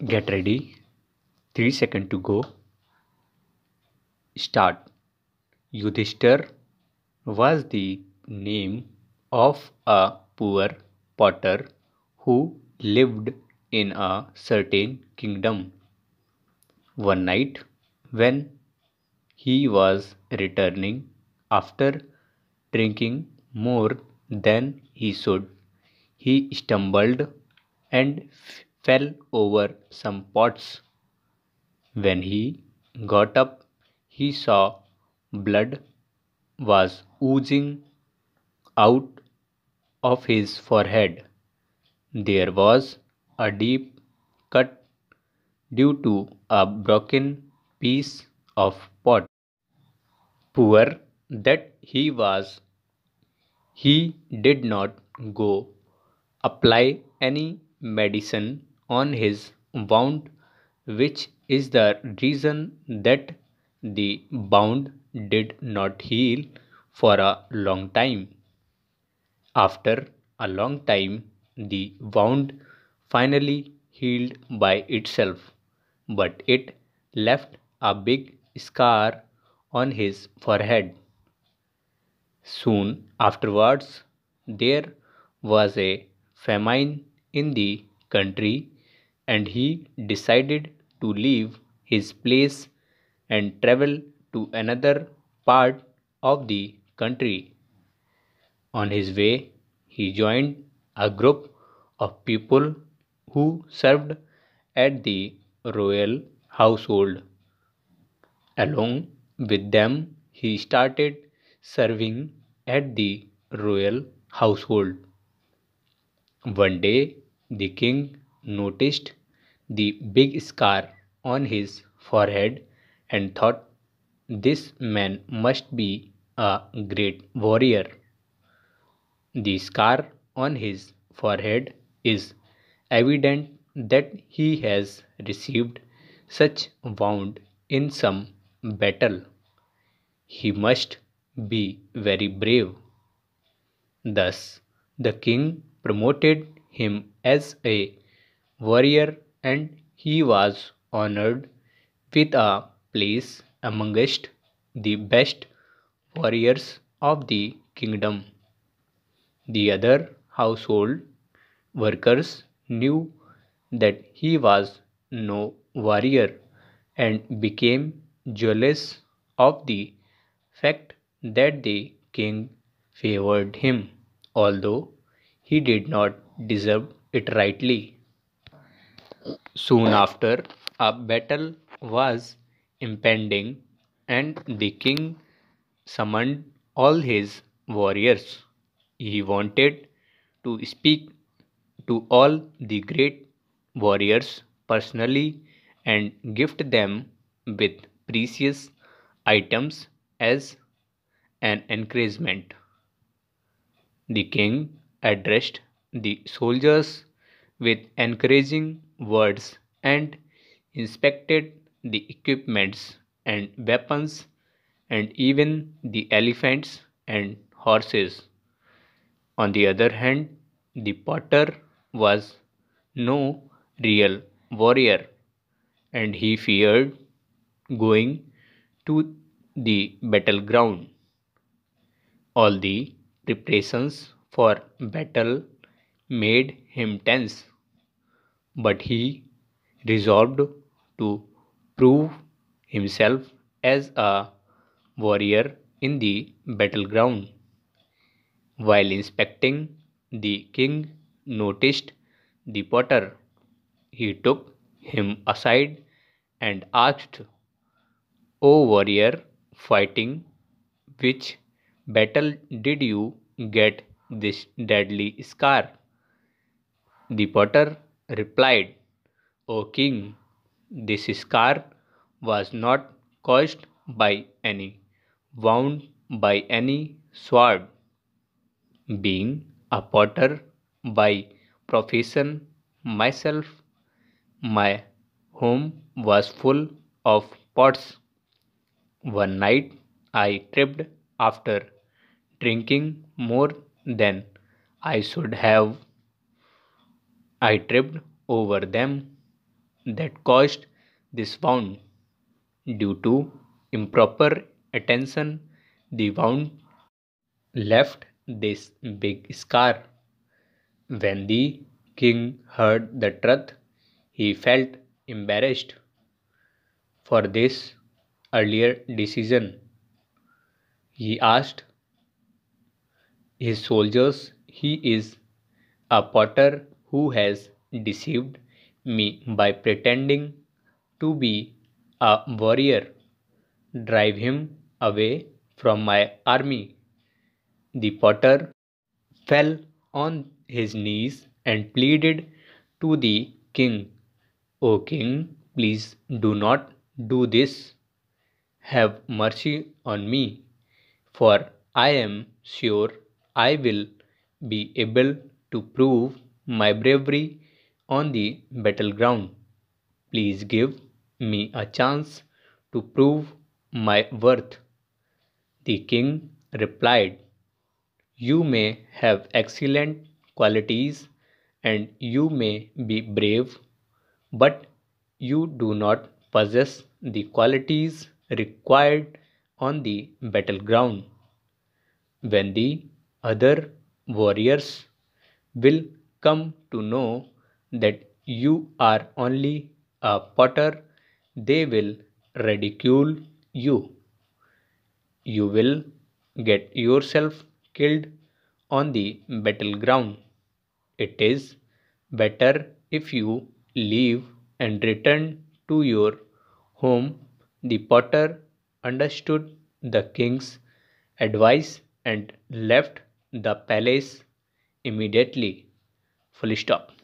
Get ready. 3 seconds to go. Start. Yudhishthir was the name of a poor potter who lived in a certain kingdom. One night, when he was returning after drinking more than he should, he stumbled and fell over some pots. When he got up, he saw blood was oozing out of his forehead. There was a deep cut due to a broken piece of pot. Poor that he was, he did not go apply any medicine on his wound, which is the reason that the wound did not heal for a long time. After a long time, the wound finally healed by itself, but it left a big scar on his forehead. Soon afterwards, there was a famine in the country, and he decided to leave his place and travel to another part of the country. On his way, he joined a group of people who served at the royal household. Along with them, he started serving at the royal household. One day, the king noticed the big scar on his forehead and thought, this man must be a great warrior. The scar on his forehead is evident that he has received such wound in some battle. He must be very brave. Thus, the king promoted him as a warrior and he was honored with a place amongst the best warriors of the kingdom. The other household workers knew that he was no warrior and became jealous of the fact that the king favored him, although he did not deserve it rightly. Soon after, a battle was impending, and the king summoned all his warriors. He wanted to speak to all the great warriors personally and gift them with precious items as an encouragement. The king addressed the soldiers with encouraging words and inspected the equipments and weapons and even the elephants and horses. On the other hand, the potter was no real warrior and he feared going to the battleground. All the preparations for battle made him tense, but he resolved to prove himself as a warrior in the battleground. While inspecting, the king noticed the potter. He took him aside and asked, O warrior fighting, which battle did you get this deadly scar? The potter replied, O king, this scar was not caused by any wound by any sword. Being a potter by profession myself, my home was full of pots. One night I tripped after drinking more than I should have. I tripped over them that caused this wound. Due to improper attention, the wound left this big scar. When the king heard the truth, he felt embarrassed for this earlier decision. He asked his soldiers, "He is a potter who has deceived me by pretending to be a warrior. Drive him away from my army." The potter fell on his knees and pleaded to the king, "O king, please do not do this. Have mercy on me, for I am sure I will be able to prove my bravery on the battleground. Please give me a chance to prove my worth." The king replied, "You may have excellent qualities and you may be brave, but you do not possess the qualities required on the battleground. When the other warriors will come to know that you are only a potter, they will ridicule you. You will get yourself killed on the battleground. It is better if you leave and return to your home." The potter understood the king's advice and left the palace immediately. Full stop.